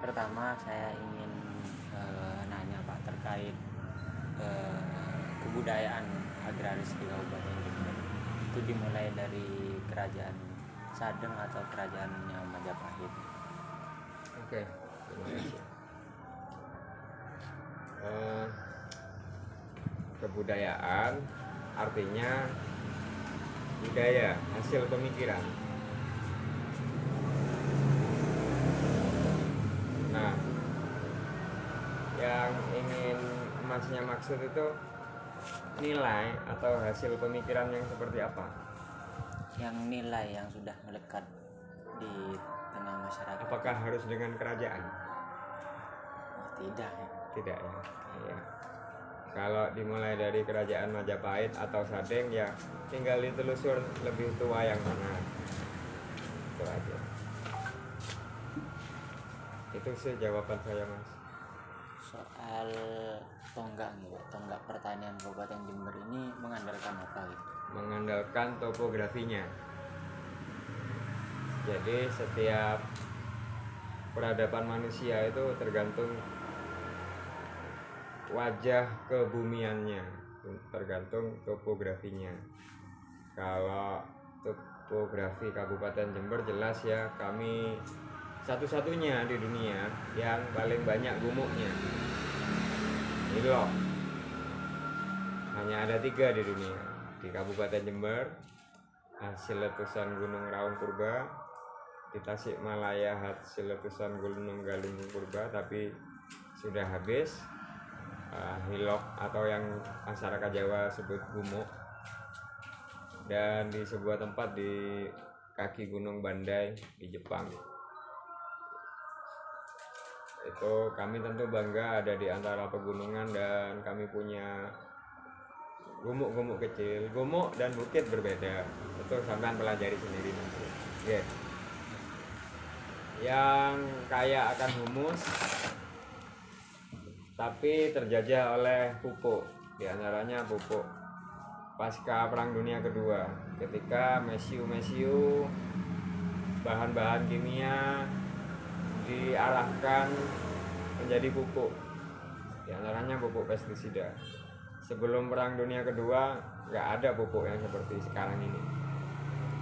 Pertama saya ingin nanya Pak terkait kebudayaan agraris di Kabupaten Jember. Itu dimulai dari kerajaan Sadeng atau kerajaannya Majapahit. Oke, terima kasih. Kebudayaan artinya budaya, hasil pemikiran. Nah, yang ingin Masnya maksud itu nilai atau hasil pemikiran yang seperti apa? Yang nilai yang sudah melekat di tengah masyarakat. Apakah harus dengan kerajaan? Tidak. Tidak ya. Iya. Kalau dimulai dari kerajaan Majapahit atau Sadeng ya tinggal ditelusur lebih tua yang mana. Itu aja. Itu sih jawaban saya, Mas. Soal tonggak pertanian Kabupaten Jember ini mengandalkan apa gitu? Mengandalkan topografinya. Jadi setiap peradaban manusia itu tergantung wajah kebumiannya, tergantung topografinya. Kalau topografi Kabupaten Jember jelas ya, kami satu-satunya di dunia yang paling banyak gumuknya. Ini loh, hanya ada 3 di dunia, di Kabupaten Jember, hasil letusan Gunung Raung Purba, di Tasikmalaya hasil letusan Gunung Galunggung Purba, tapi sudah habis. Hilok atau yang masyarakat Jawa sebut gumuk, dan di sebuah tempat di kaki Gunung Bandai di Jepang. Itu kami tentu bangga ada di antara pegunungan dan kami punya gumuk-gumuk kecil. Gumuk dan bukit berbeda, itu sampean pelajari sendiri nanti. Yeah. Yang kaya akan humus tapi terjajah oleh pupuk, diantaranya pupuk pasca Perang Dunia Kedua, ketika mesiu bahan-bahan kimia diarahkan menjadi pupuk, diantaranya pupuk pestisida. Sebelum Perang Dunia Kedua nggak ada pupuk yang seperti sekarang ini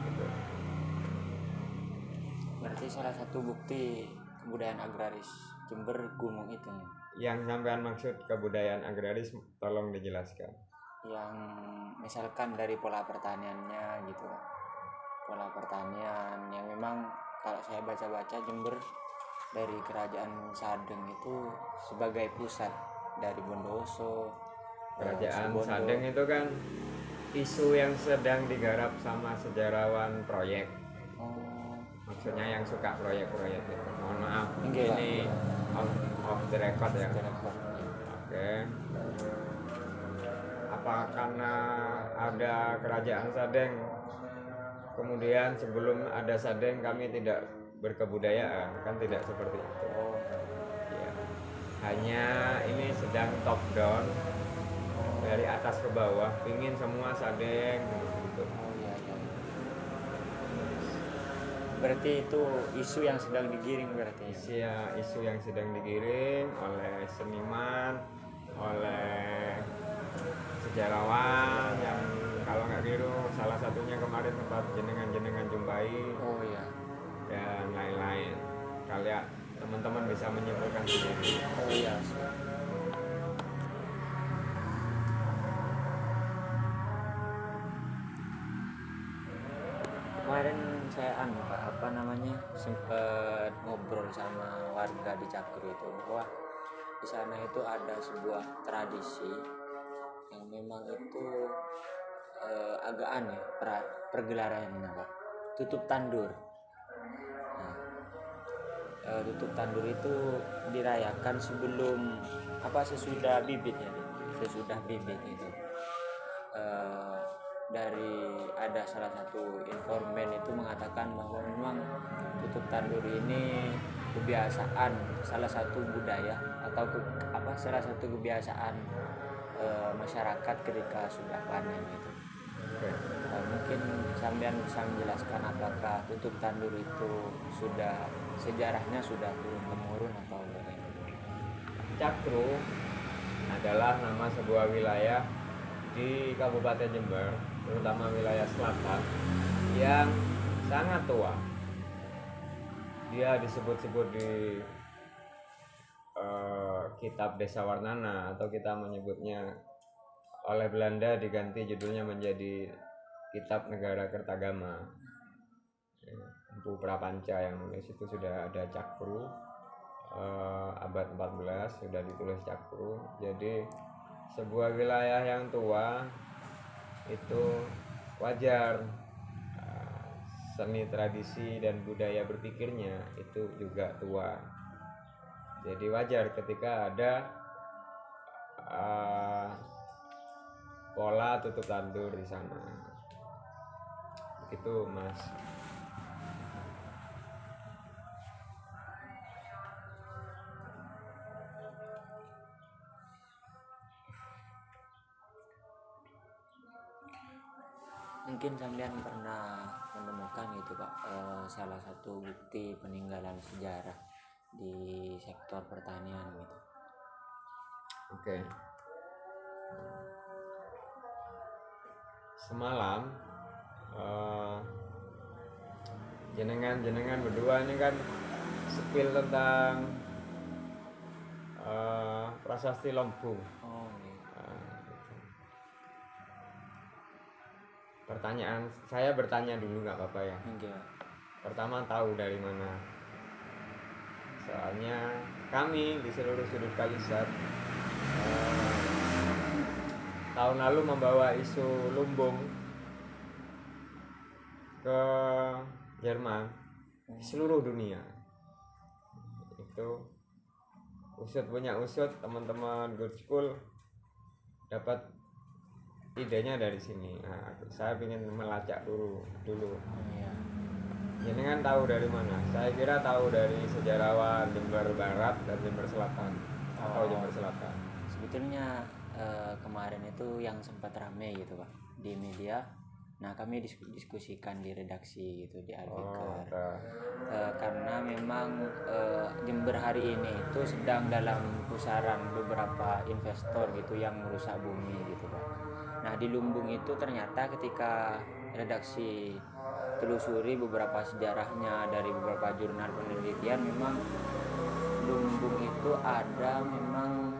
gitu. Berarti salah satu bukti kebudayaan agraris Jember gumuk itu. Yang sampean maksud kebudayaan agraris tolong dijelaskan. Yang misalkan dari pola pertaniannya gitu, pola pertanian yang memang kalau saya baca-baca Jember dari kerajaan Sadeng itu sebagai pusat dari Bondowoso. Kerajaan Sadeng itu kan isu yang sedang digarap sama sejarawan proyek. Maksudnya yang suka proyek-proyek itu. Mohon maaf, ini off the record ya. Oke. Apa karena ada kerajaan Sadeng, kemudian sebelum ada Sadeng kami tidak berkebudayaan? Kan tidak seperti itu. Ya. Hanya ini sedang top down, dari atas ke bawah, pingin semua Sadeng gitu. Berarti itu isu yang sedang digiring berarti ya? Isu yang sedang digiring oleh seniman, oleh sejarawan yang kalau nggak keliru salah satunya kemarin tempat jenengan jumpai. Oh iya. Dan lain-lain. Kalian teman-teman bisa menyimpulkan sendiri. Oh iya. Kemarin saya sempat ngobrol sama warga di Cakru itu bahwa di sana itu ada sebuah tradisi yang memang itu agak aneh pergelarannya Pak. Tutup tandur. Nah, tutup tandur itu dirayakan sesudah bibit ya, sesudah bibit itu. Dari ada salah satu informan itu mengatakan bahwa memang tutup tandur ini kebiasaan, salah satu budaya atau salah satu kebiasaan masyarakat ketika sudah panen itu. Mungkin sampean bisa menjelaskan apakah tutup tandur itu sudah sejarahnya sudah turun temurun atau bagaimana? Cakru adalah nama sebuah wilayah di Kabupaten Jember, terutama wilayah selatan, yang sangat tua. Dia disebut-sebut di kitab Desa Warnana, atau kita menyebutnya oleh Belanda diganti judulnya menjadi Kitab Negara Kertagama. Empu Prapanca yang nulis itu sudah ada Cakru, abad 14 sudah ditulis Cakru. Jadi sebuah wilayah yang tua itu wajar seni tradisi dan budaya berpikirnya itu juga tua. Jadi wajar ketika ada pola tutup tandur di sana. Begitu, Mas. Mungkin sampean pernah menemukan gitu Pak, salah satu bukti peninggalan sejarah di sektor pertanian gitu. Oke. Semalam jenengan berdua ini kan spill tentang prasasti Lombung. Oh gitu. Pertanyaan saya bertanya dulu, nggak apa-apa ya? Enggak. Pertama, tahu dari mana? Soalnya kami di seluruh sudut Kalisat tahun lalu membawa isu lumbung ke Jerman, di seluruh dunia. Itu usut punya usut, teman-teman Good School dapat idenya dari sini. Nah, saya ingin melacak dulu. Iya. Jenengan tahu dari mana? Saya kira tahu dari sejarawan Jember Barat dan Jember Selatan atau Jember Selatan. Sebetulnya kemarin itu yang sempat rame gitu Pak di media. Nah kami diskusikan di redaksi gitu di Alfikar. Karena memang Jember hari ini itu sedang dalam pusaran beberapa investor gitu yang merusak bumi gitu Pak. Nah di Lumbung itu ternyata ketika redaksi telusuri beberapa sejarahnya dari beberapa jurnal penelitian, memang Lumbung itu ada memang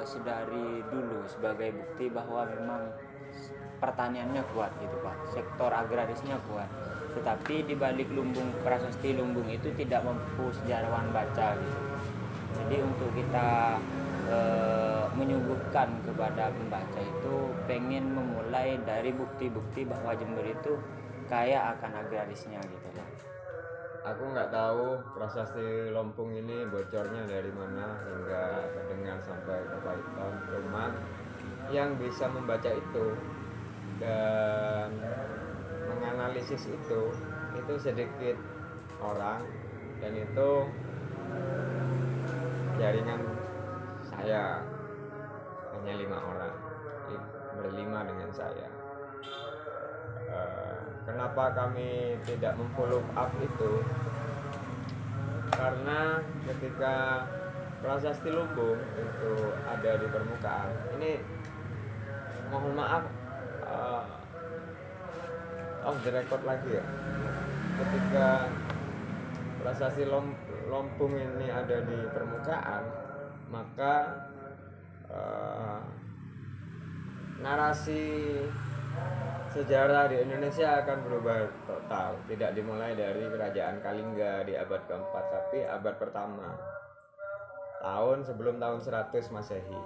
sedari dulu sebagai bukti bahwa memang pertaniannya kuat gitu Pak, sektor agrarisnya kuat. Tetapi di balik Lumbung, prasasti Lumbung itu tidak mampu sejarawan baca gitu. Jadi untuk kita menyuguhkan kepada pembaca itu pengen memulai dari bukti-bukti bahwa Jember itu kaya akan agrarisnya gitu Pak. Aku nggak tahu prasasti Lompung ini bocornya dari mana hingga terdengar sampai ke Python. Cuman yang bisa membaca itu dan menganalisis itu sedikit orang, dan itu jaringan saya hanya 5 orang, berlima dengan saya. Kenapa kami tidak memfollow up itu? Karena ketika prasasti Lumbung itu ada di permukaan, ini mohon maaf off the record lagi ya. Ketika prasasti Lompung ini ada di permukaan, maka narasi sejarah di Indonesia akan berubah total. Tidak dimulai dari kerajaan Kalingga di abad keempat, tapi abad pertama, sebelum tahun 100 Masehi.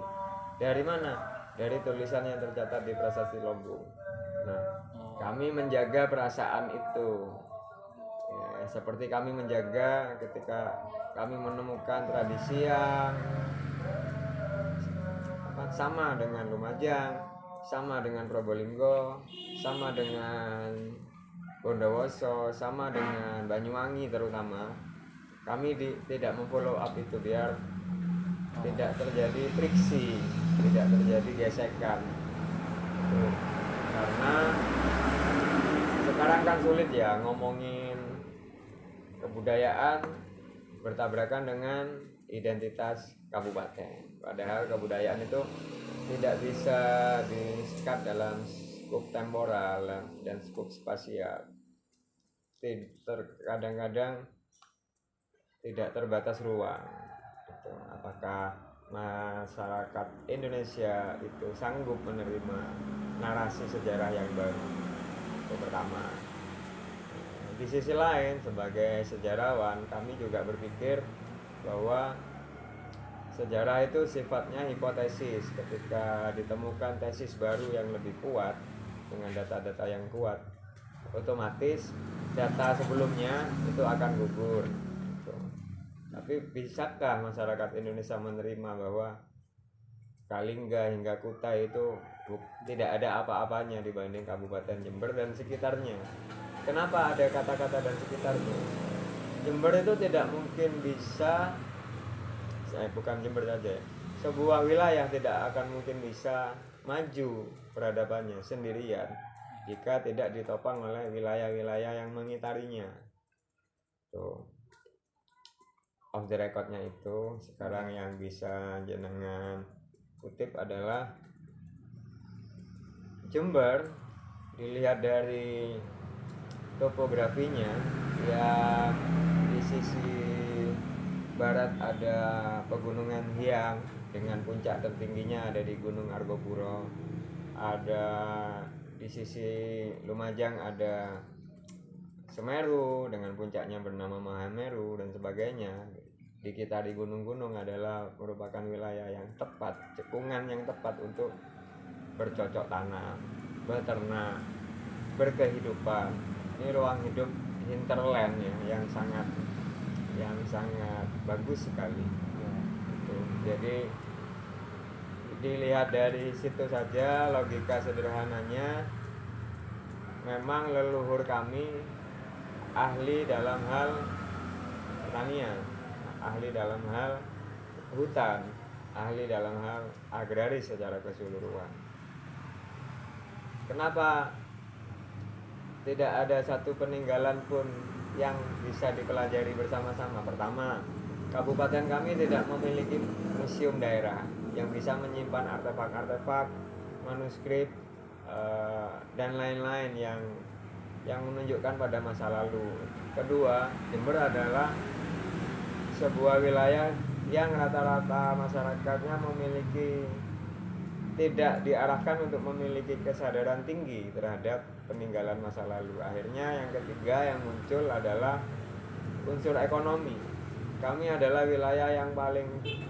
Dari mana? Dari tulisan yang tercatat di prasasti Lombung. Nah, kami menjaga perasaan itu ya, seperti kami menjaga ketika kami menemukan tradisi yang sama dengan Lumajang, sama dengan Probolinggo, sama dengan Bondowoso, sama dengan Banyuwangi terutama. Kami tidak memfollow up itu biar tidak terjadi friksi, tidak terjadi gesekan. Karena sekarang kan sulit ya ngomongin kebudayaan bertabrakan dengan identitas kabupaten. Padahal kebudayaan itu tidak bisa disekat dalam skup temporal dan skup spasial. Kadang-kadang tidak terbatas ruang. Gitu. Apakah masyarakat Indonesia itu sanggup menerima narasi sejarah yang baru? Itu pertama. Di sisi lain, sebagai sejarawan, kami juga berpikir bahwa sejarah itu sifatnya hipotesis. Ketika ditemukan tesis baru yang lebih kuat dengan data-data yang kuat, otomatis data sebelumnya itu akan gugur. Tapi bisakah masyarakat Indonesia menerima bahwa Kalingga hingga Kutai itu tidak ada apa-apanya dibanding Kabupaten Jember dan sekitarnya? Kenapa ada kata-kata dan sekitarnya? Jember itu tidak mungkin bisa, bukan Jember saja, sebuah wilayah tidak akan mungkin bisa maju peradabannya sendirian jika tidak ditopang oleh wilayah-wilayah yang mengitarinya. Tuh. Off the recordnya itu sekarang yang bisa jenengan kutip adalah Jember dilihat dari topografinya, yang di sisi barat ada pegunungan Hyang dengan puncak tertingginya ada di Gunung Argopuro, ada di sisi Lumajang ada Semeru dengan puncaknya bernama Mahameru dan sebagainya. Dikitari gunung-gunung adalah merupakan wilayah yang tepat, cekungan yang tepat untuk bercocok tanam, beternak, berkehidupan. Ini ruang hidup hinterland ya, yang sangat bagus sekali. Gitu. Jadi dilihat dari situ saja, logika sederhananya, memang leluhur kami ahli dalam hal pertanian, ahli dalam hal hutan, ahli dalam hal agraris secara keseluruhan. Kenapa tidak ada satu peninggalan pun yang bisa dipelajari bersama-sama? Pertama, kabupaten kami tidak memiliki museum daerah yang bisa menyimpan artefak-artefak, manuskrip, dan lain-lain yang menunjukkan pada masa lalu. Kedua, Jember adalah sebuah wilayah yang rata-rata masyarakatnya tidak diarahkan untuk memiliki kesadaran tinggi terhadap peninggalan masa lalu. Akhirnya yang ketiga yang muncul adalah unsur ekonomi. Kami adalah wilayah yang paling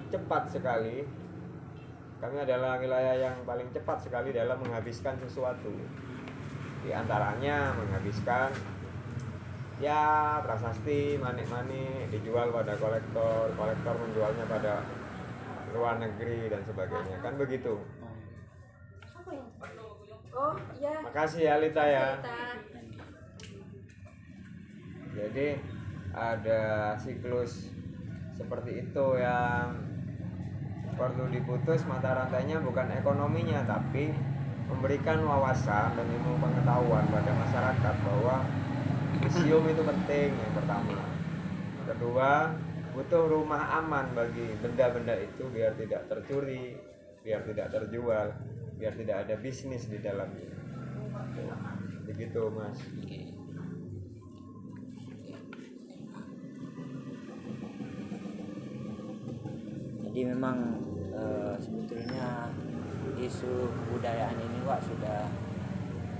cepat sekali. Kami adalah wilayah yang paling cepat sekali dalam menghabiskan sesuatu. Di antaranya menghabiskan ya prasasti, manik-manik dijual pada kolektor, kolektor menjualnya pada luar negeri dan sebagainya. Kan begitu. Oh iya. Makasih ya Lita ya. Jadi ada siklus seperti itu yang perlu diputus mata rantainya, bukan ekonominya, tapi memberikan wawasan dan ilmu pengetahuan pada masyarakat bahwa museum itu penting, yang pertama. Kedua, butuh rumah aman bagi benda-benda itu biar tidak tercuri, biar tidak terjual, biar tidak ada bisnis di dalamnya. Begitu Mas. Jadi memang sebetulnya isu kebudayaan ini Wak sudah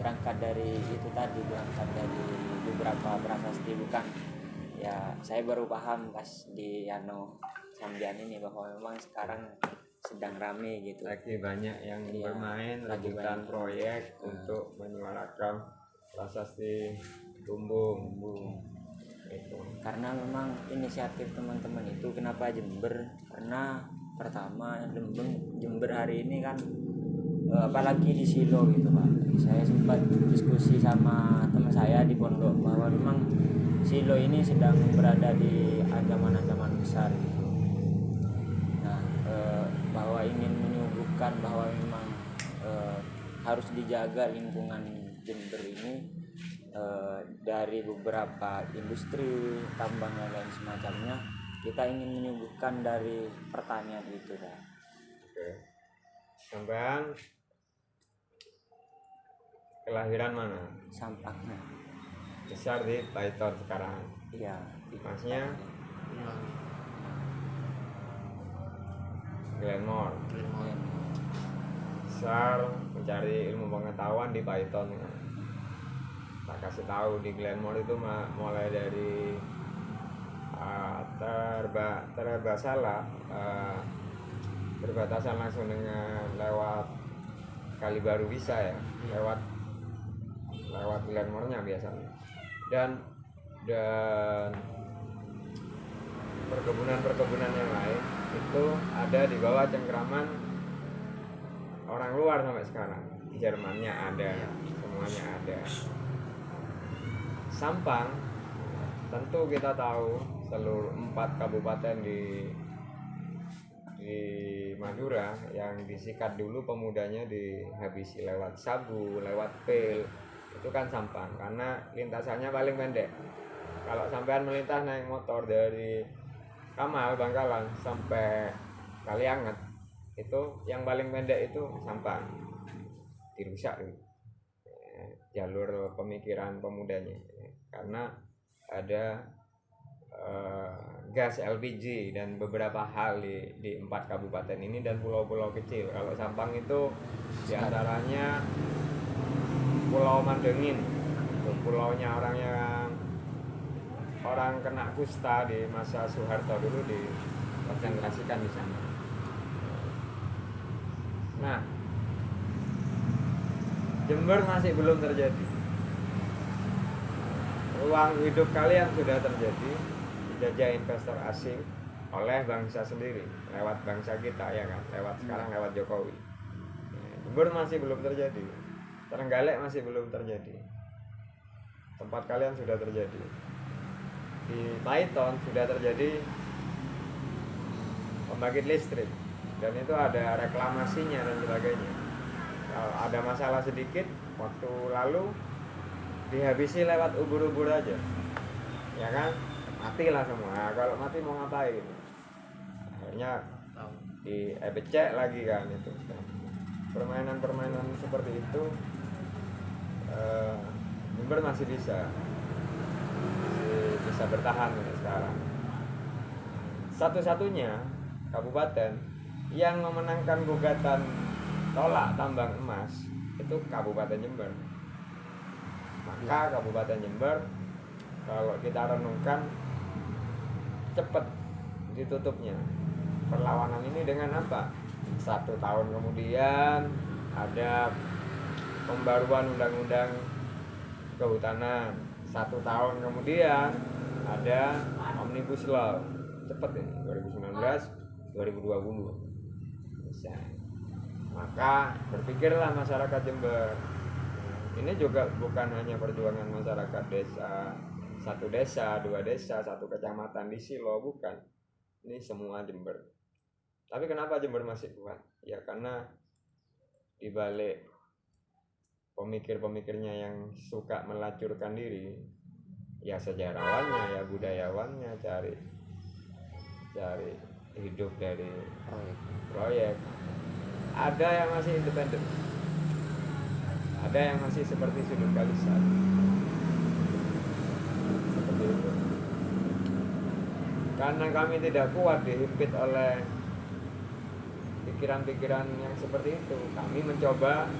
berangkat dari itu tadi, berangkat dari beberapa prasasti, bukan ya. Saya baru paham pas di Sambian ini bahwa memang sekarang sedang rame gitu, lagi banyak yang bermain rebutan proyek untuk menyuarakan prasasti Lumbung itu. Karena memang inisiatif teman-teman itu, kenapa Jember? Karena pertama Jember hari ini kan apalagi di Silo gitu Pak. Saya sempat diskusi sama teman saya di pondok bahwa memang Silo ini sedang berada di ancaman-ancaman besar gitu. Nah, bahwa ingin menyuguhkan bahwa memang harus dijaga lingkungan Jember ini dari beberapa industri, tambang dan lain semacamnya, kita ingin menyuguhkan dari pertanian itu dah. Oke. Sampean kelahiran mana? Sampaknya. Besar di Python sekarang. Iya. Masnya Iya. Glenmore. Glenmore. Besar mencari ilmu pengetahuan di Python. Tak kasih tahu di Glenmore itu mulai dari terbasalah berbatasan langsung dengan lewat Kali Baru bisa ya, lewat Glenmore-nya biasanya. Dan perkebunan yang lain itu ada di bawah cengkraman orang luar sampai sekarang. Jermannya ada, semuanya ada. Sampang tentu kita tahu seluruh 4 kabupaten di Madura yang disikat dulu pemudanya dihabisi lewat Sabu, lewat Pel, itu kan Sampang karena lintasannya paling pendek. Kalau sampean melintas naik motor dari Kamal Bangkalan sampai Kalianget, itu yang paling pendek itu Sampang, dirusak jalur pemikiran pemudanya karena ada gas LPG dan beberapa hal di 4 kabupaten ini dan pulau-pulau kecil. Kalau Sampang itu diantaranya Pulau Mandengin, itu pulaunya orang kena kusta di masa Soeharto dulu dikonsentrasikan di sana. Nah, Jember masih belum terjadi. Ruang hidup kalian sudah terjadi, dijajah investor asing oleh bangsa sendiri, lewat bangsa kita ya kan, sekarang lewat Jokowi. Jember masih belum terjadi, Trenggalek masih belum terjadi. Tempat kalian sudah terjadi. Di Python sudah terjadi pembangkit listrik dan itu ada reklamasinya dan sebagainya. Kalau ada masalah sedikit waktu lalu dihabisi lewat ubur-ubur aja, ya kan, matilah semua. Nah, kalau mati mau ngapain? Akhirnya dicek lagi kan itu. Permainan seperti itu Jember masih bisa bertahan sekarang. Satu-satunya kabupaten yang memenangkan gugatan tolak tambang emas itu Kabupaten Jember. Maka Kabupaten Jember kalau kita renungkan cepat ditutupnya perlawanan ini dengan apa? 1 tahun kemudian ada pembaruan undang-undang kehutanan. 1 tahun kemudian ada Omnibus Law. Cepat ini 2019 2020 bisa. Maka berpikirlah masyarakat Jember. Ini juga bukan hanya perjuangan masyarakat desa, 1 desa, 2 desa, 1 kecamatan di Silo, bukan. Ini semua Jember. Tapi kenapa Jember masih kuat? Ya karena dibalik pemikir-pemikirnya yang suka melacurkan diri, ya sejarawannya, ya budayawannya, cari hidup dari proyek. Ada yang masih independen, ada yang masih seperti sudut Kalisat, seperti itu. Karena kami tidak kuat dihimpit oleh pikiran-pikiran yang seperti itu, kami mencoba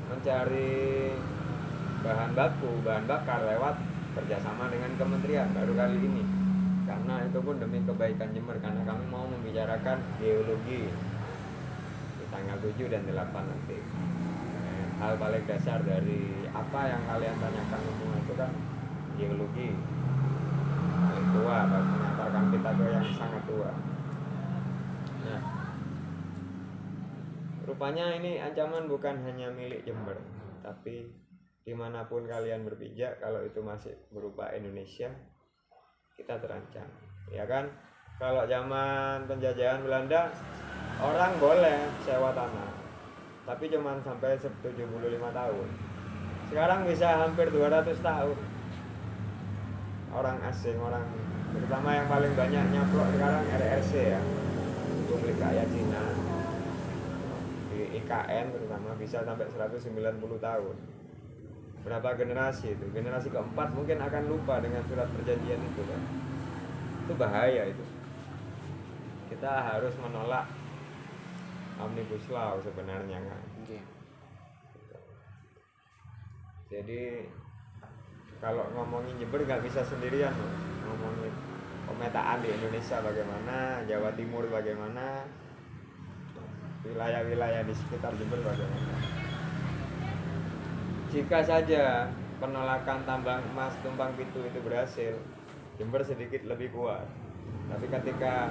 mencari bahan bakar lewat kerjasama dengan kementerian baru kali ini. Karena itu pun demi kebaikan Jember, karena kami mau membicarakan geologi di tanggal 7 dan 8 nanti. Hal paling dasar dari apa yang kalian tanyakan semua itu kan geologi paling tua, mengantarkan kita ke yang sangat tua. Nah, rupanya ini ancaman bukan hanya milik Jember, tapi dimanapun kalian berpijak, kalau itu masih berupa Indonesia, kita terancam, ya kan? Kalau zaman penjajahan Belanda, orang boleh sewa tanah, tapi cuma sampai 75 tahun. Sekarang bisa hampir 200 tahun. orang asing, orang terutama yang paling banyak nyaplok sekarang RRC ya, itu milik rakyat Cina di IKN terutama bisa sampai 190 tahun. Berapa generasi itu? Generasi keempat mungkin akan lupa dengan surat perjanjian itu kan. Itu bahaya itu. Kita harus menolak Omnibus Law sebenarnya kan. Oke. Jadi kalau ngomongin Jember nggak bisa sendirian loh. Ngomongin pemetaan di Indonesia bagaimana, Jawa Timur bagaimana, wilayah-wilayah di sekitar Jember bagaimana. Jika saja penolakan tambang emas Tumpang Pitu itu berhasil, Jember sedikit lebih kuat. Tapi ketika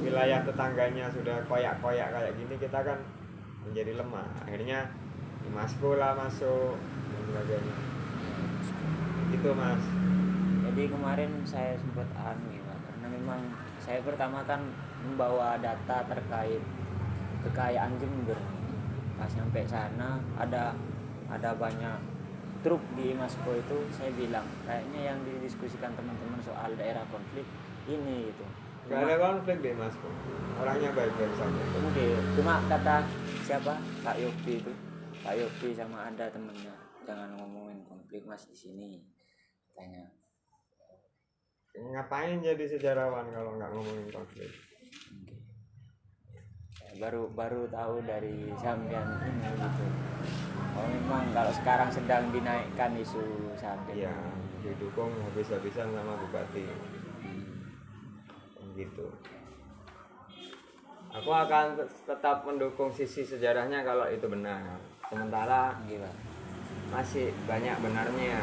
wilayah tetangganya sudah koyak-koyak kayak gini, kita kan menjadi lemah. Akhirnya Masku lah masuk dan sebagainya. Gitu Mas. Jadi kemarin saya sempat ya, karena memang saya pertama kan membawa data terkait kekayaan Jember. Pas sampai sana ada banyak truk di Masko itu, saya bilang kayaknya yang didiskusikan teman-teman soal daerah konflik ini gitu. Gak ada konflik deh Masku. Orangnya baik-baik saja. Cuma kata siapa? Pak Yopi itu. Pak Yopi sama ada temennya, jangan ngomongin konflik Mas di sini, tanya. Ngapain jadi sejarawan kalau nggak ngomongin konflik? Baru tahu dari sampean ini gitu. Oh memang kalau sekarang sedang dinaikkan isu sampean. Iya, didukung habis-habisan sama bupati. Gitu. Aku akan tetap mendukung sisi sejarahnya kalau itu benar. Sementara masih banyak benarnya.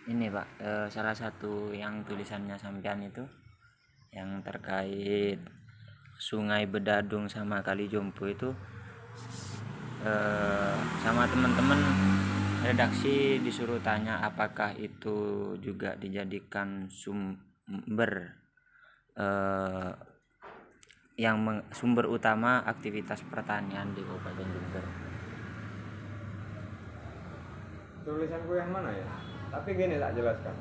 Ini Pak, salah satu yang tulisannya sampean itu yang terkait Sungai Bedadung sama Kali Jompo itu, sama teman-teman redaksi disuruh tanya apakah itu juga dijadikan sumber sumber utama aktivitas pertanian di Kabupaten Jember. Tulisanku yang mana ya? Tapi gini tak jelaskan.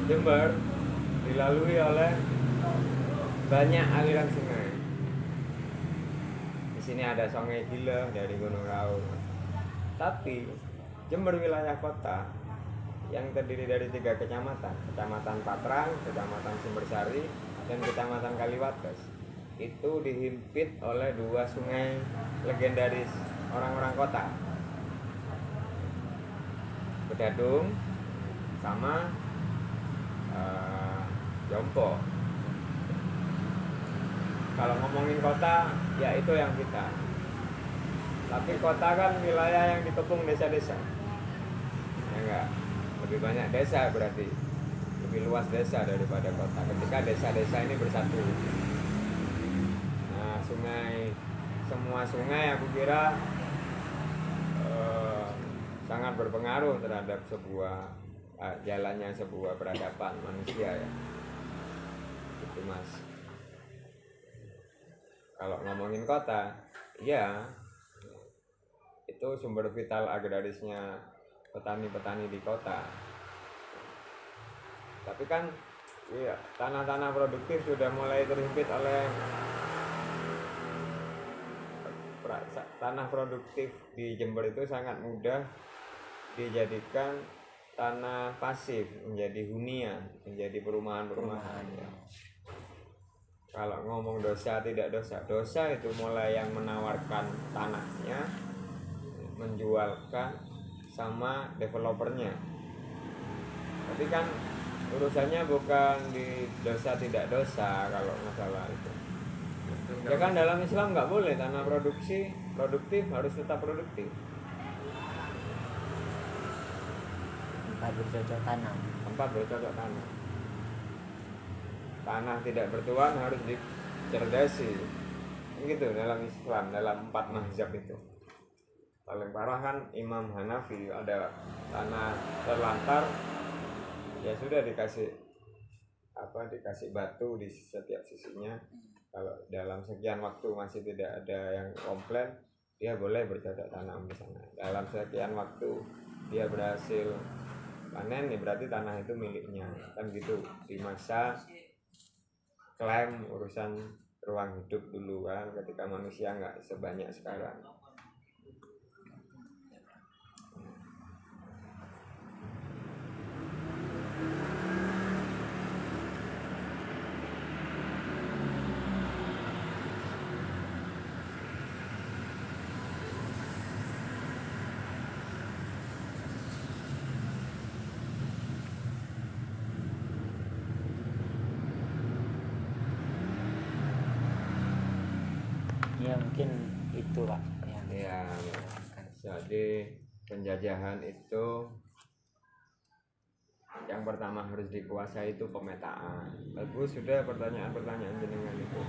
Jember dilalui oleh banyak aliran sungai. Di sini ada Sungai Gila dari Gunung Raung. Tapi Jember wilayah kota yang terdiri dari 3 kecamatan, Kecamatan Patrang, Kecamatan Sumbersari, dan Kecamatan Kaliwates, itu dihimpit oleh 2 sungai legendaris orang-orang kota, Bedadung sama Jompo. Kalau ngomongin kota, ya itu yang kita. Tapi kota kan wilayah yang dikepung desa-desa. Ya enggak? Lebih banyak desa berarti. Lebih luas desa daripada kota. Ketika desa-desa ini bersatu. Nah, semua sungai aku kira sangat berpengaruh terhadap jalannya sebuah peradaban manusia ya. Itu Mas. Kalau ngomongin kota, ya itu sumber vital agrarisnya petani-petani di kota. Tapi kan ya, tanah-tanah produktif sudah mulai terhimpit oleh tanah produktif di Jember itu sangat mudah dijadikan tanah pasif, menjadi hunian, menjadi perumahan-perumahan ya. Kalau ngomong dosa tidak dosa itu mulai yang menawarkan tanahnya, menjualkan sama developernya. Tapi kan urusannya bukan di dosa tidak dosa kalau masalah itu. Ya kan dalam Islam nggak boleh tanah produktif harus tetap produktif. Tempat bercocok tanam. Tanah tidak bertuan harus dicerdasi. gitu dalam Islam, dalam 4 mazhab itu. Paling parah kan Imam Hanafi, ada tanah terlantar ya sudah dikasih batu di setiap sisinya. Kalau dalam sekian waktu masih tidak ada yang komplain, dia boleh bercocok tanam di sana. Dalam sekian waktu dia berhasil panen, ya berarti tanah itu miliknya, kan gitu. Di masa klaim urusan ruang hidup dulu kan, ketika manusia nggak sebanyak sekarang. Ya mungkin itu Pak yang Ya, kan. jadi penjajahan itu yang pertama harus dikuasai itu pemetaan. Bagus, sudah pertanyaan-pertanyaan jenengan itu.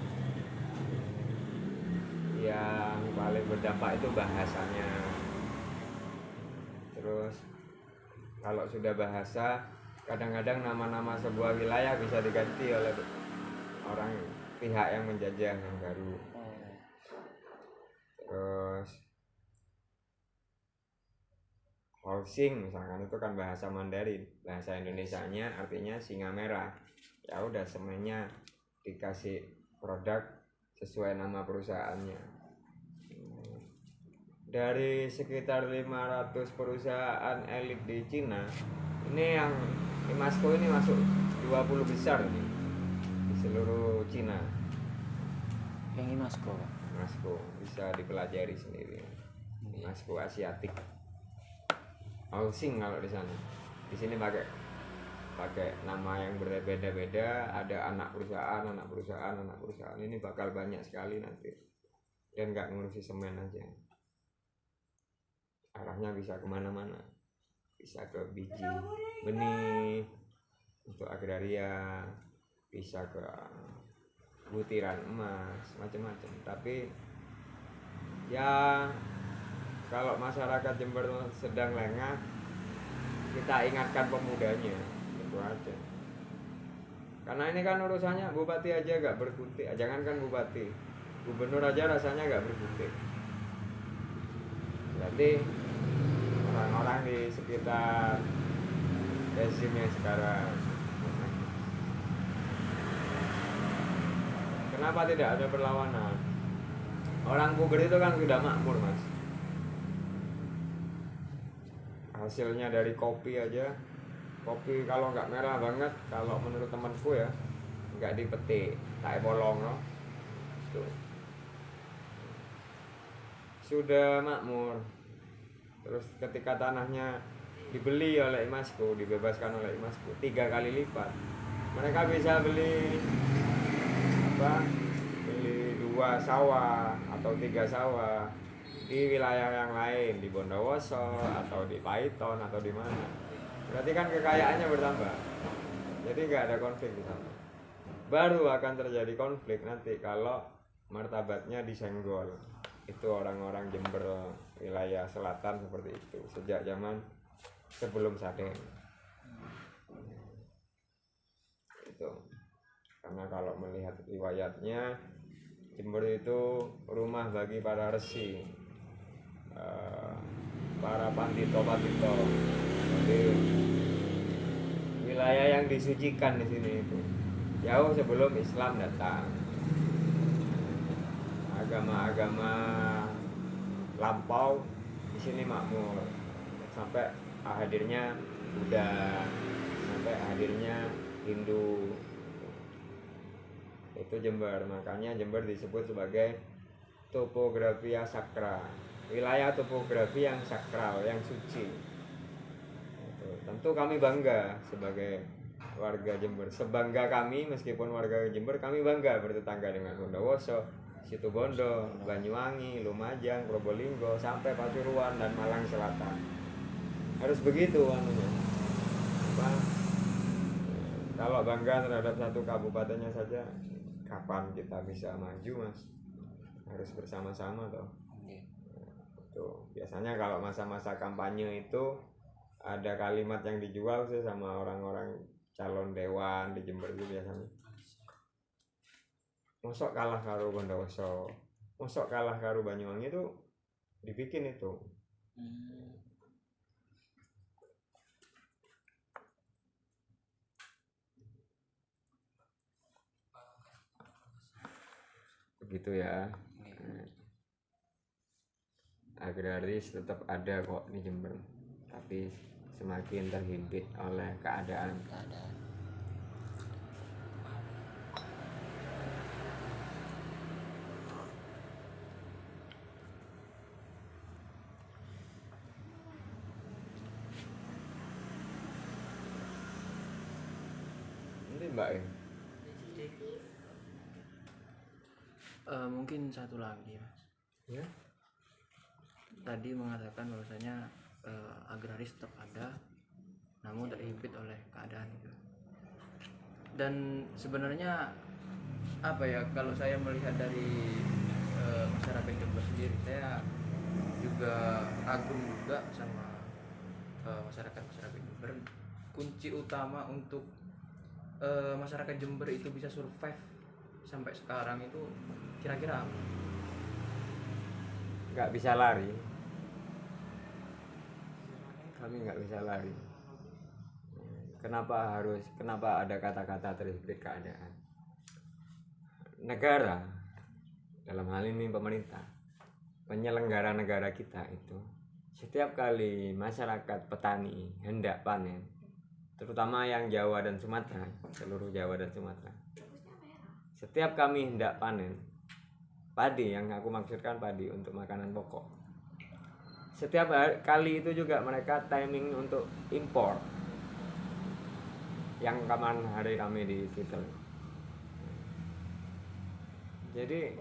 Yang paling berdampak itu bahasanya. Terus kalau sudah bahasa, kadang-kadang nama-nama sebuah wilayah bisa diganti oleh orang pihak yang menjajah yang baru. Terus housing misalkan itu kan bahasa Mandarin, bahasa Indonesianya artinya singa merah. Ya udah semuanya dikasih produk sesuai nama perusahaannya. Dari sekitar 500 perusahaan elit di Cina, ini yang Imasco ini masuk 20 besar nih di seluruh Cina. Yang Imasco Pak. Imasco bisa dipelajari sendiri. Imasco Asiatik. Housing kalau di sana. Di sini pakai nama yang berbeda-beda, ada anak perusahaan. Ini bakal banyak sekali nanti. Dan nggak ngurusi semen aja. Arahnya bisa kemana-mana. Bisa ke biji benih untuk agraria, bisa ke butiran emas, macam-macam. Tapi ya kalau masyarakat Jember sedang lengah, kita ingatkan pemudanya, itu aja. Karena ini kan urusannya bupati aja gak berkutik, jangankan bupati, gubernur aja rasanya gak berkutik. Berarti orang-orang di sekitar rezimnya sekarang, kenapa tidak ada perlawanan? Orang Puger itu kan sudah makmur mas. Hasilnya dari kopi aja, kopi kalau nggak merah banget, kalau menurut temanku ya nggak dipetik, tak bolong loh. Tuh. Sudah makmur. Terus ketika tanahnya dibeli oleh Imasco, dibebaskan oleh Imasco 3 kali lipat, mereka bisa beli 2 sawah atau 3 sawah di wilayah yang lain, di Bondowoso atau di Paiton atau di mana. Berarti kan kekayaannya bertambah. Jadi nggak ada konflik di sana. Baru akan terjadi konflik nanti kalau martabatnya disenggol. Itu orang-orang Jember wilayah selatan seperti itu sejak zaman sebelum Sadeng. Itu. Karena kalau melihat riwayatnya, Jember itu rumah bagi para resi, para pandito-pandito. Jadi wilayah yang disucikan di sini itu jauh sebelum Islam datang. Agama-agama lampau di sini makmur sampai hadirnya Buddha, sampai hadirnya Hindu. Itu Jember, makanya Jember disebut sebagai topografia sakra, wilayah topografi yang sakral, yang suci. Tentu kami bangga sebagai warga Jember, sebangga kami meskipun warga Jember, kami bangga bertetangga dengan Bondowoso, Situbondo, Banyuwangi, Lumajang, Probolinggo, sampai Pasuruan dan Malang Selatan. Harus begitu anunya. Kalau bangga terhadap satu kabupatennya saja, kapan kita bisa maju mas? harus bersama-sama toh. Iya. Tuh, biasanya kalau masa-masa kampanye itu ada kalimat yang dijual sih sama orang-orang calon dewan di Jember itu biasanya. Mosok kalah karo Bondowoso, mosok kalah karo Banyuwangi, itu dibikin itu. Begitu ya. Agraris tetap ada kok di Jember, tapi semakin terhimpit oleh keadaan. Ini Mbak ya. Mungkin satu lagi Mas. Ya. Tadi mengatakan bahwasanya agraris tetap ada, namun terhimpit oleh keadaan itu. Dan sebenarnya apa ya, kalau saya melihat dari masyarakat Jember sendiri, saya juga kagum juga sama masyarakat Jember. Kunci utama untuk masyarakat Jember itu bisa survive sampai sekarang itu kira-kira apa? Nggak bisa lari. Kami nggak bisa lari. Kenapa ada kata-kata terhimpit keadaan? Negara, dalam hal ini pemerintah, penyelenggara negara kita itu, setiap kali masyarakat petani hendak panen, terutama yang Jawa dan Sumatera, seluruh Jawa dan Sumatera, setiap kami hendak panen padi, yang aku maksudkan padi untuk makanan pokok, setiap kali itu juga mereka timing untuk impor, yang kemarin hari kami di Twitter. Jadi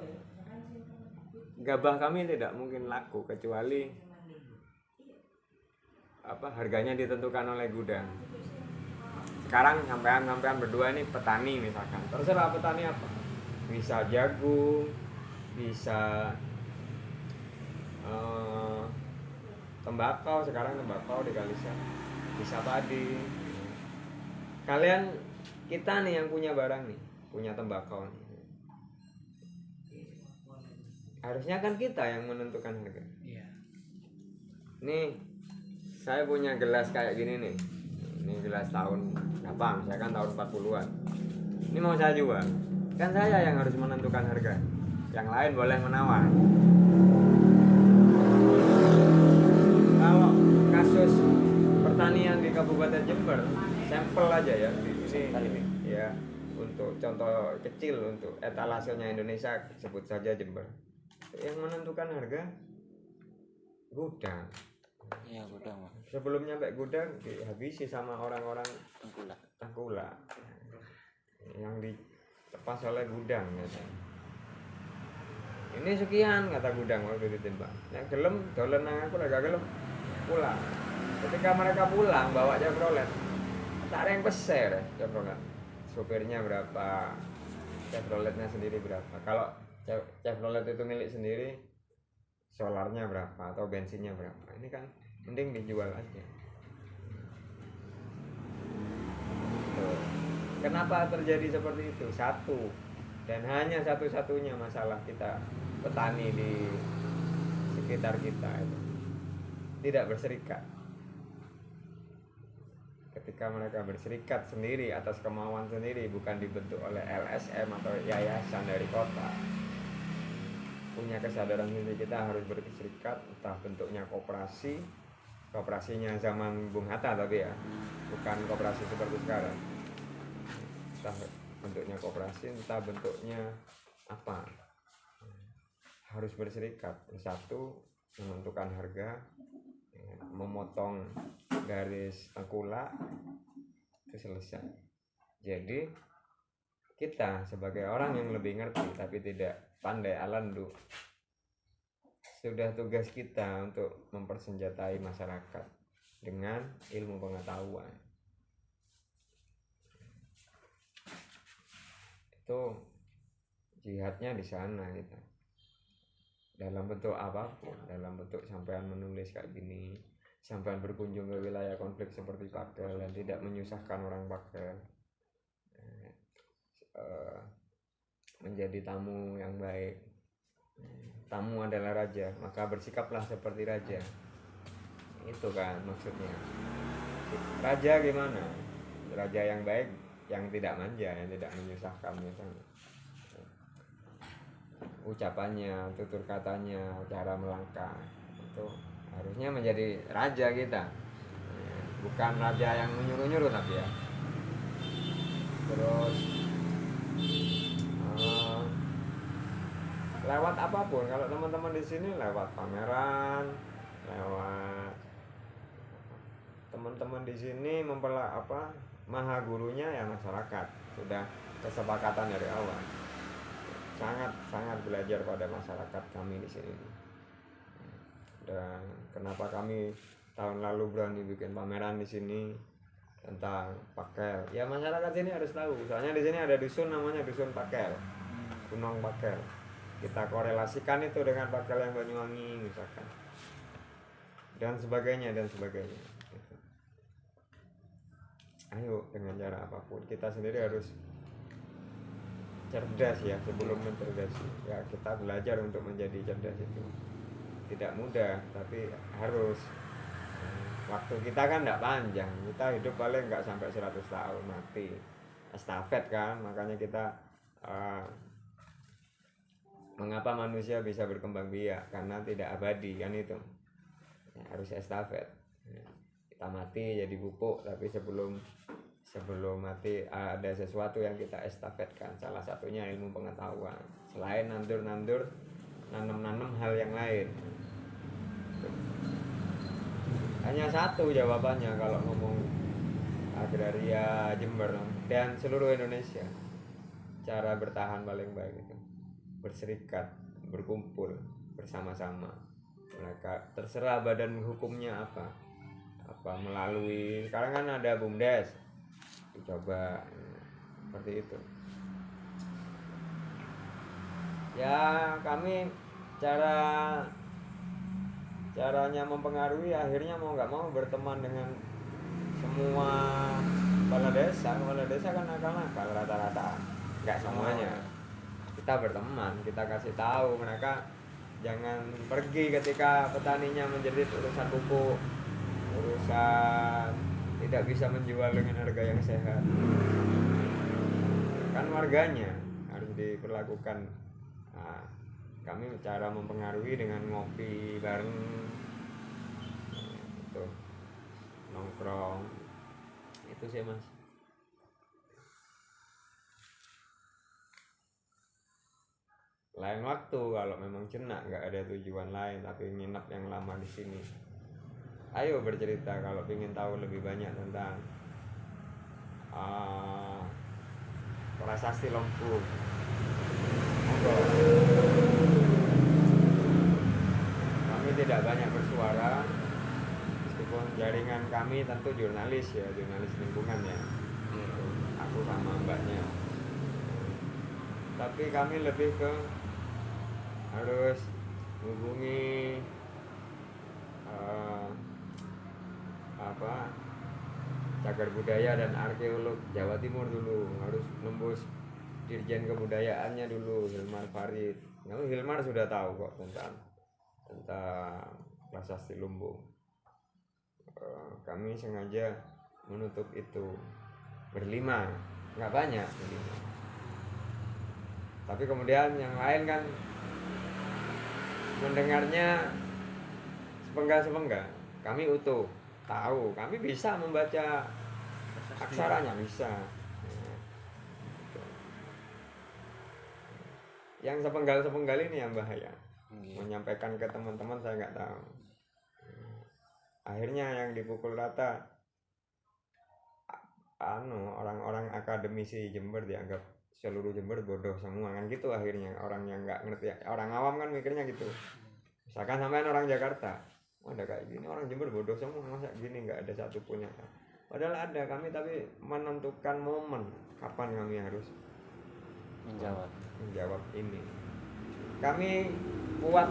gabah kami tidak mungkin laku kecuali harganya ditentukan oleh gudang. Sekarang sampean berdua ini petani misalkan, terserah petani apa, bisa jagung, bisa tembakau, sekarang tembakau di Kalisa, bisa padi. Kalian, kita nih yang punya barang nih, punya tembakau nih, harusnya kan kita yang menentukan harga. Iya. Nih, saya punya gelas kayak gini nih. Ini gelas tahun berapa? Misalkan tahun 40-an. Ini mau saya jual. Kan saya yang harus menentukan harga. Yang lain boleh menawar. Kalau kasus pertanian di Kabupaten Jember, sampel aja ya. Ini ya, untuk contoh kecil untuk etalasenya Indonesia, sebut saja Jember. Yang menentukan harga gudang. Iya, gudang. Sebelum nyampe gudang dihabisi sama orang-orang tengkulak yang dilepas oleh gudang gitu. Ini sekian kata gudang waktu ditimbang. Yang gelem dolen nang aku gak gelem pulang. Ketika mereka pulang bawa Chevrolet, tak ada yang peser Chevrolet. Sopirnya berapa, Chevroletnya sendiri berapa. Kalau Chevrolet itu milik sendiri, solarnya berapa atau bensinnya berapa. Ini kan mending dijual aja. Tuh. Kenapa terjadi seperti itu? Satu dan hanya satu-satunya masalah kita petani di sekitar kita itu tidak berserikat. Ketika mereka berserikat sendiri atas kemauan sendiri, bukan dibentuk oleh LSM atau yayasan dari kota, punya kesadaran sendiri, kita harus berserikat, entah bentuknya koperasi, koperasinya zaman Bung Hatta tapi ya, bukan koperasi seperti sekarang, entah bentuknya koperasi, entah bentuknya apa, harus berserikat, bersatu, menentukan harga, memotong garis tengkulak, itu selesai. Jadi kita sebagai orang yang lebih ngerti tapi tidak pandai alandu, sudah tugas kita untuk mempersenjatai masyarakat dengan ilmu pengetahuan. Itu jihadnya di sana kita. dalam bentuk apapun, dalam bentuk sampean menulis kayak gini, sampean berkunjung ke wilayah konflik seperti Pakel dan tidak menyusahkan orang Pakel, menjadi tamu yang baik. Tamu adalah raja, maka bersikaplah seperti raja. Itu kan maksudnya. Raja gimana? Raja yang baik, yang tidak manja, yang tidak menyusahkan misalnya. Ucapannya, tutur katanya, cara melangkah itu harusnya menjadi raja kita, bukan raja yang menyuruh-nyuruh tapi ya. Terus lewat apapun, kalau teman-teman di sini lewat pameran, lewat teman-teman di sini maha gurunya ya masyarakat, sudah kesepakatan dari awal. Sangat belajar pada masyarakat kami di sini. Dan kenapa kami tahun lalu berani bikin pameran di sini tentang Pakel? Ya masyarakat sini harus tahu. Soalnya di sini ada dusun namanya dusun Pakel, Gunung Pakel. Kita korelasikan itu dengan Pakel yang Banyuwangi misalkan, dan sebagainya. Gitu. Ayo dengan cara apapun kita sendiri harus cerdas ya sebelum mencerdasi. Ya kita belajar untuk menjadi cerdas itu tidak mudah, tapi harus. Waktu kita kan tidak panjang, kita hidup paling nggak sampai 100 tahun mati, estafet kan. Makanya kita mengapa manusia bisa berkembang biak, karena tidak abadi kan itu ya, harus estafet. Kita mati jadi pupuk, tapi sebelum mati ada sesuatu yang kita estafetkan, salah satunya ilmu pengetahuan, selain nandur nanam hal yang lain. Hanya satu jawabannya kalau ngomong agraria Jember dan seluruh Indonesia, cara bertahan paling baik itu berserikat, berkumpul bersama-sama. Mereka terserah badan hukumnya apa melalui, sekarang kan ada BUMDes, dicoba seperti itu. Ya kami caranya mempengaruhi, akhirnya mau nggak mau berteman dengan semua kepala desa kan nakal rata-rata, nggak semuanya. Kita berteman, kita kasih tahu mereka jangan pergi ketika petaninya menjadi urusan pupuk, urusan tidak bisa menjual dengan harga yang sehat. Kan warganya harus diperlakukan. Nah, kami cara mempengaruhi dengan ngopi bareng, itu nongkrong, itu sih mas. Lain waktu kalau memang jenak nggak ada tujuan lain tapi nginep yang lama di sini, ayo bercerita kalau ingin tahu lebih banyak tentang prasasti Lompung. Kami tidak banyak bersuara, meskipun jaringan kami tentu jurnalis lingkungan ya, aku sama mbaknya, tapi kami lebih ke harus hubungi cagar budaya dan arkeolog Jawa Timur dulu, harus nembus dirjen kebudayaannya dulu, Hilmar Farid. Kalau Hilmar sudah tahu kok tentang prasasti Lumbung. Kami sengaja menutup itu berlima, nggak banyak berlima. Tapi kemudian yang lain kan mendengarnya sepenggal. Kami utuh, tahu, kami bisa membaca aksaranya, bisa. Yang sepenggal ini yang bahaya. Menyampaikan ke teman-teman saya nggak tahu. Akhirnya yang dipukul rata orang-orang akademisi Jember dianggap seluruh Jember bodoh semua kan gitu. Akhirnya orang yang nggak ngerti, orang awam kan mikirnya gitu. Misalkan sampean orang Jakarta, ada kayak gini, orang Jember bodoh semua, masa gini nggak ada satupun yang. Padahal ada, kami tapi menentukan momen kapan kami harus menjawab ini. kami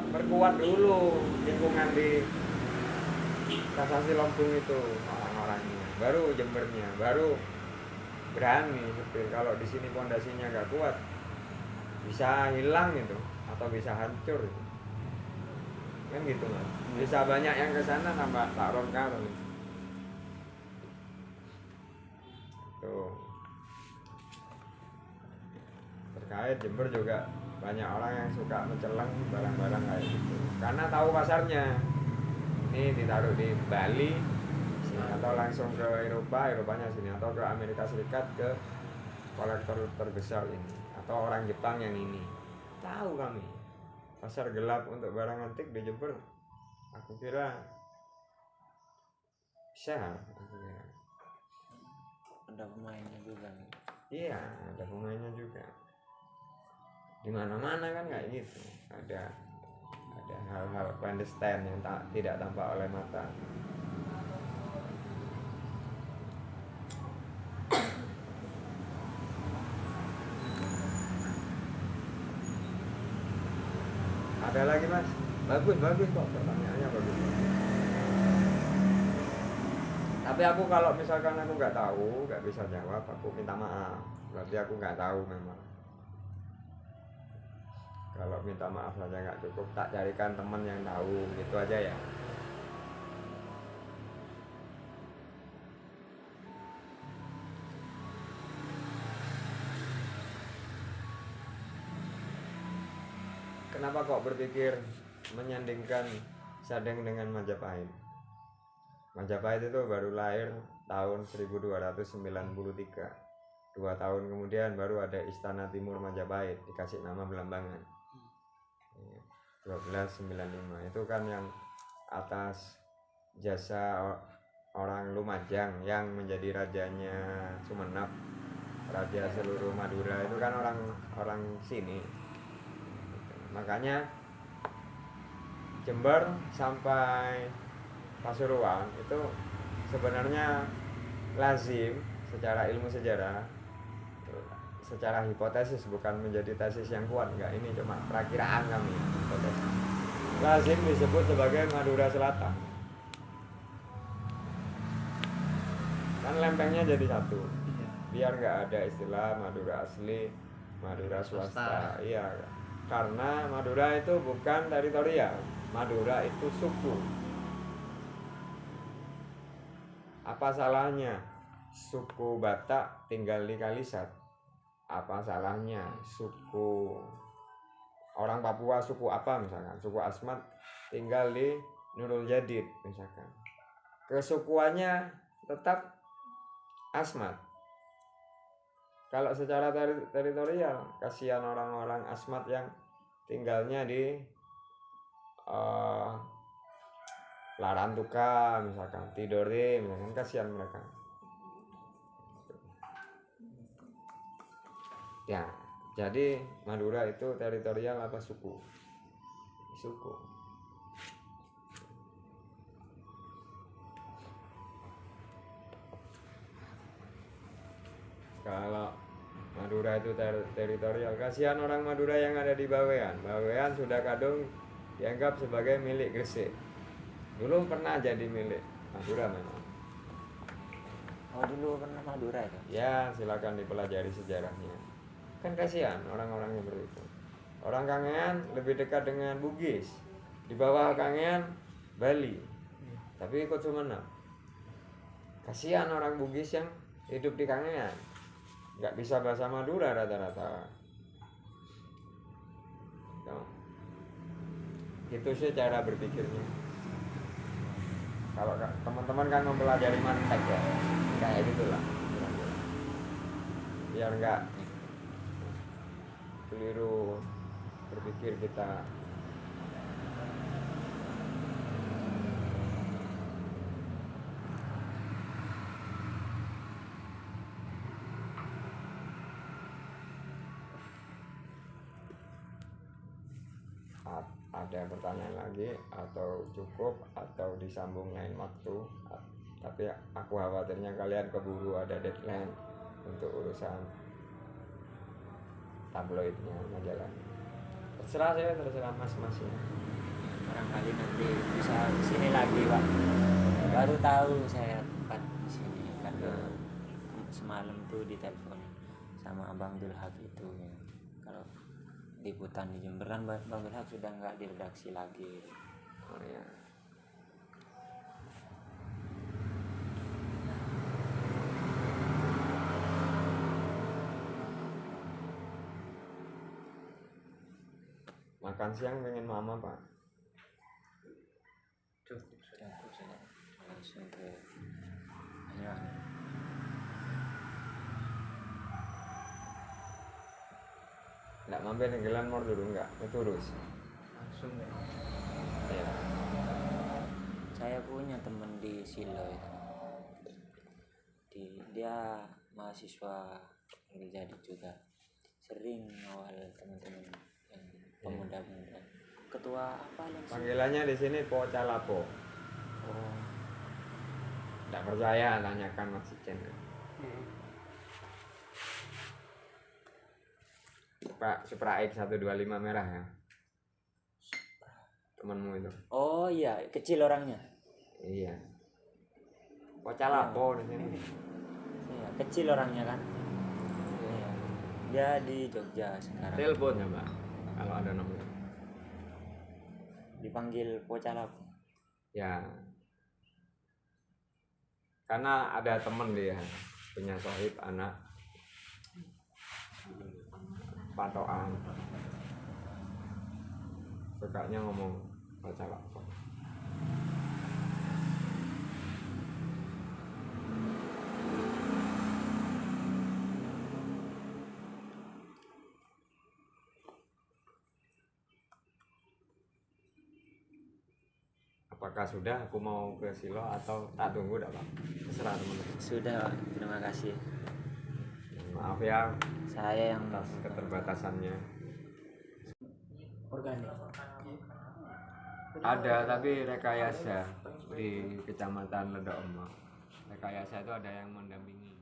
perkuat dulu lingkungan di Kasasi Lombung itu orang-orangnya, baru Jembernya, baru berani supir. Kalau di sini pondasinya nggak kuat, bisa hilang itu atau bisa hancur itu. Kan gitu mas. Bisa banyak yang ke sana tambah takron kalau tuh. Terkait Jember juga banyak orang yang suka mencelang barang-barang kayak gitu karena tahu pasarnya. Ini ditaruh di Bali sini, atau langsung ke Eropanya sini, atau ke Amerika Serikat ke kolektor terbesar ini, atau orang Jepang yang ini. Tahu kami pasar gelap untuk barang antik di Jember. Aku kira besar, aku kira. Ada pemainnya juga nih. Iya, ada pemainnya juga. Di mana-mana kan kayak gitu. Ada hal-hal clandestine yang tidak tampak oleh mata. Ada lagi mas? Bagus kok pertanyaannya bagus. Tapi aku kalau misalkan aku nggak tahu, nggak bisa jawab, aku minta maaf. Berarti aku nggak tahu memang. Kalau minta maaf saja nggak cukup, tak carikan teman yang tahu, gitu aja ya. Kenapa kok berpikir menyandingkan Sadeng dengan Majapahit? Majapahit itu baru lahir tahun 1293. 2 tahun kemudian baru ada Istana Timur Majapahit, dikasih nama Belambangan. 1295 itu kan yang atas jasa orang Lumajang yang menjadi rajanya Sumenep, raja seluruh Madura, itu kan orang sini. Makanya Jember sampai Pasuruan itu sebenarnya lazim secara ilmu sejarah, secara hipotesis, bukan menjadi tesis yang kuat, enggak, ini cuma perakiraan kami, hipotesis. Lazim disebut sebagai Madura Selatan. Kan lempengnya jadi satu, biar nggak ada istilah Madura asli, Madura swasta. Iya, karena Madura itu bukan teritorial, Madura itu suku. Apa salahnya suku Batak tinggal di Kalisat? Apa salahnya suku orang Papua, suku apa misalkan, suku Asmat tinggal di Nurul Jadid misalkan? Kesukuannya tetap Asmat. Kalau secara teritorial, kasihan orang-orang Asmat yang tinggalnya di Larantuka misalkan, Tidore misalkan, kasihan mereka. Ya, jadi Madura itu teritorial apa suku? Suku. Kalau Madura itu teritorial, kasihan orang Madura yang ada di Bawean. Bawean sudah kadung dianggap sebagai milik Gresik. Dulu pernah jadi milik Madura memang. Oh, dulu pernah Madura itu? Ya, silakan dipelajari sejarahnya. Kan kasihan orang-orang yang seperti itu. Orang Kangean lebih dekat dengan Bugis. Di bawah Kangean Bali. Tapi ikut Sumenep. Kasihan orang Bugis yang hidup di Kangean. Nggak bisa bahasa Madura rata-rata. No. Itu sih cara berpikirnya. Kalau teman-teman kan mempelajari mantek ya, kayak gitulah. Biar nggak keliru berpikir kita. Ada pertanyaan lagi atau cukup atau disambung lain waktu? Tapi aku khawatirnya kalian keburu ada deadline untuk urusan tabloidnya, majalah. terserah mas-masnya. Barangkali nanti bisa sini lagi Pak. Baru tahu saya tempat di sini karena semalam tuh ditelepon sama Abang Dulhak itu ya. Kalau liputan di Jember kan Bang Dulhak sudah nggak di redaksi lagi. Oh ya. Makan siang pengen mama Pak. Cukup sudah. Cukup sudah langsung ke ya. Nggak mampir ke Glenmore dulu nggak? Terus. Langsung ya. Iya. Saya punya teman di Silo itu. Dia mahasiswa jadi juga sering ngawal teman-teman yang pemuda-pemuda. Ketua apa yang Panggilannya di sini Pocalapo. Oh, Nggak percaya tanyakan Mas Ijen. Pak Supra X 125 merah ya. Temanmu itu. oh iya, kecil orangnya. Iya. Pocalapo di sini. Iya, kecil orangnya kan. Iya. Dia di Jogja sekarang. Telepon ya Mbak. Kalau ada nomor. Dipanggil Pocalap. Ya. Karena ada temen dia punya sohib anak patokan. Sukanya ngomong Pocalapo. Apakah sudah aku mau ke Silo atau tak tunggu dah Pak? Terserah teman-teman. Sudah, Pak. Terima kasih. Maaf ya Saya yang atas keterbatasannya. organik. Ada tapi rekayasa di Kecamatan Ledok Emak. Rekayasa itu ada yang mendampingi.